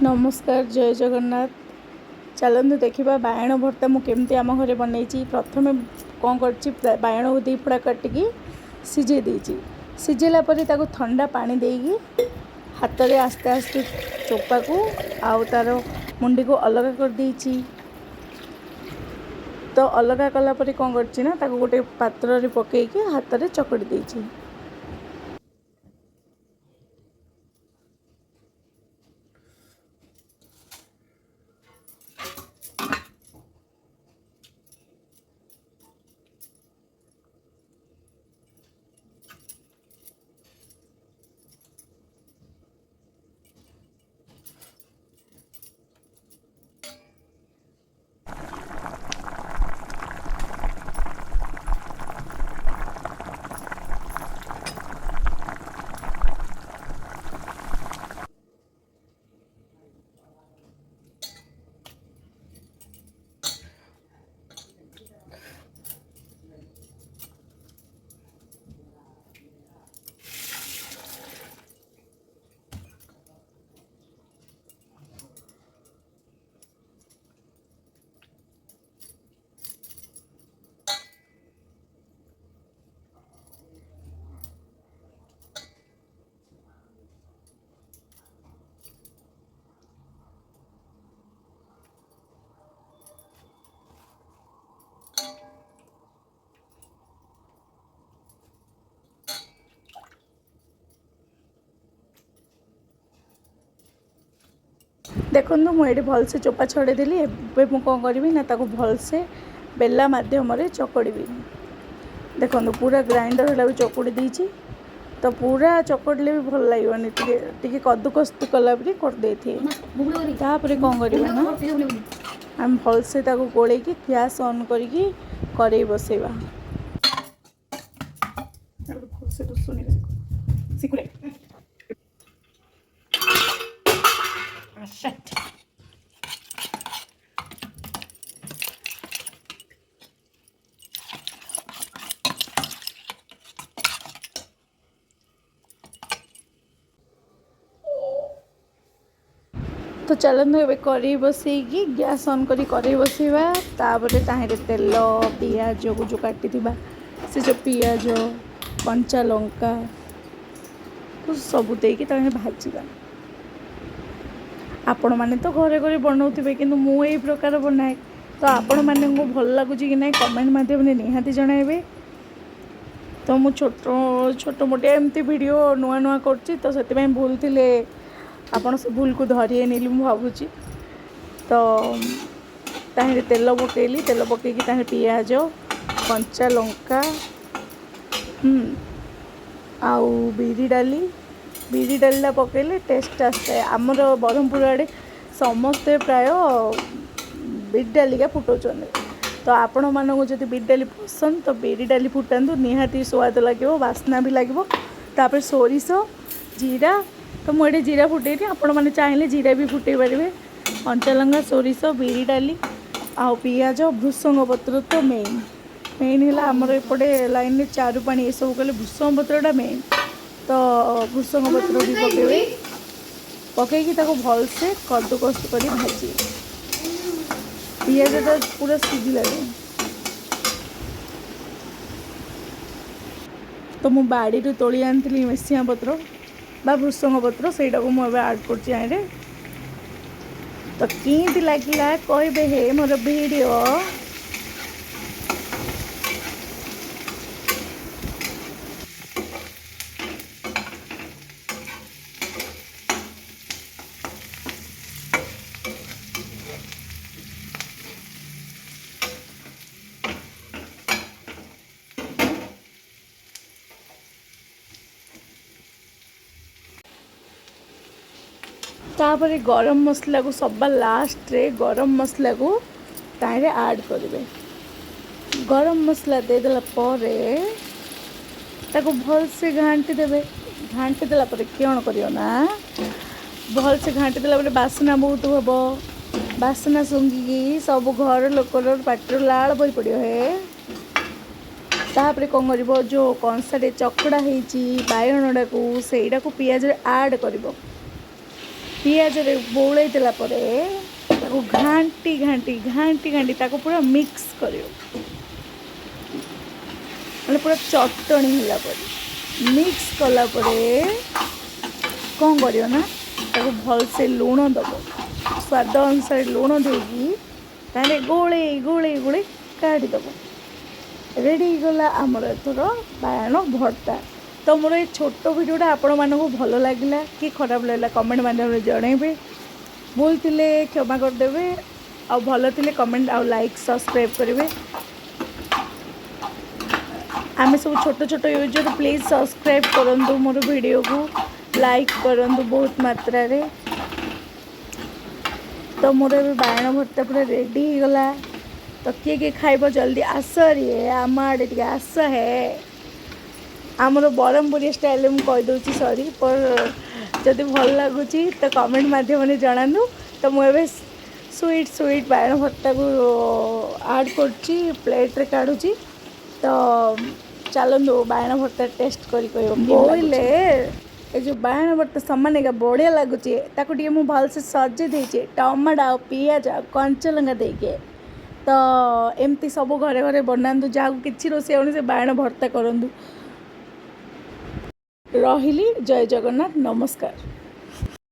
नमस्कार जय जगन्नाथ। चलते देखा बायण भर्ता मुझे आम घर बनई। प्रथम कौन कर बायण को दी फड़ा काटिकी सिझे देती। सिझेला ठंडा पानी देकी हाथ में आस्ते आस्ते चोपा को आउ तार मुंडी को अलग कर देती। तो अलग कलापर कौन कर गोटे पात्र पकईकी हाथ में चकड़ी देती। देखो मुझे भलसे चोपा छड़ेदेली। एवं कौन करी ना भलसे बेला मध्यम चकड़ी। देखो पूरा ग्राइंडर है चकुड़ी देती। तो पूरा चकड़े भी भल लगे टी कदुकस्त कला करदे तापर कौन करवा ना आम भलसे गोल गैस ऑन करी बसैबा। तो चलते ए करी बसैकी गैस ऑन करी बसैबा। तापर ताहिरे तेल पियाज को जो काटी से जो पियाज कंचा लंका सब देकी भाजवा। आपण मैंने तो घरे घरे बनाऊे कि मुझे प्रकार बनाए। तो आपण मैंने को भल लगुच कि ना कमेंट मध्यम निहाती जनइबे। तो मु छोट मोटे एमती वीडियो नुआ नुआ करची। तो से भूल थे आपण से भूल को धरी नहीं भावुची। तो ताहिरे तेल पकईली। तेल पकईकी ताहिरे पियाज कंचा लंका आउ बिरी डाली पकईले टेस्ट आसता। आमर ब्रह्मपुर आड़े समस्ते प्राय बिरी डालिका फुटाऊँ। तो आपण मानक जब बिरी डाली पसंद तो बिरी डाली फुटातु निहाती स्वाद लगे बास्ना भी लगे। तापर सोरिष जीरा तो मुझे जीरा फुटेनी आपण मैंने चाहिए जीरा भी फुटे पारे। कंचा लंका सोरिष बिरी डाली आउ पियाज भृषंग पत्र तो मेन है आमर एपटे लाइन में चारू पानी ये सब कले भृषंग पत्रटा मेन। तो भृषंग पत्र भी पकेबे पकईकी भलसे कदुकस्त कर भाजी। पियाजटा पूरा सीधी लगे। तो मु बाड़ी तोली आनी मेसिया पत्र बा भृषंग पत्र से आड कर। तो किंती लगिला कहबे हे मोर वीडियो। तापर गरम मसला को सब लास्ट रे गरम मसला को ताहिरे ऐड करेंगे। गरम मसला देदेला भलसे घाटी देवे। घाटी देला कौन करना भलसे घाटी देला बास्ना बहुत हम। बास्ना सुंगिकी सब घर लोकर पाटर लाल बही पड़ो है। तापर कौन कर जो कंसारे चकड़ा होती बायणटा को सहीटा को पियाज ऐड कर पियाज रे बोले देला परे ताको घांटी घांटी घांटी घांटी ताको पूरा मिक्स करियो माने पूरा चटणी होला परे मिक्स कला परे कौन करियो ना ताको भल से लूण दबो स्वाद अनुसार लूण देगी ताले गोले गोले गोले काढ़ी दबो रेडी गला आमर एथर बायण भर्ता। तो मोर ये छोट भिडियोटा आपण मानक भल लगे कि खराब लगे कमेंट माध्यम जनइबे भूल थिले क्षमा करदेवे आ भल थिले कमेंट आ लाइक सब्सक्राइब करेंगे। आम सब छोट छोट यूजर प्लीज सब्सक्राइब करूँ मोर वीडियो को लाइक करूँ बहुत मात्रा रे। तो मोर बायण भर्ता पूरा रेडी हो गला। तो किए खाइब जल्दी आस रे आम आड़े टे आस है आमर ब्रह्मपुरी स्टाइल में कहीदे सॉरी पर जदि भल लगुच तो कमेंट माध्यम जनानु। तो मुझे स्वीट स्वीट बायण भर्ता को ऐड कर प्लेट रे काढ़ुची। तो चलू बायण भर्ता टेस्ट कर बोले ये जो बायण भर्ता सामान बढ़िया लगुच मुझे भल से सजे देचे टमाटो पियाज कंचा लंका देके। तो एमती सब घरे घरे बनातु जहाँ किसी रोषे से बायण भर्ता करूँ। रहिली जय जगन्नाथ नमस्कार।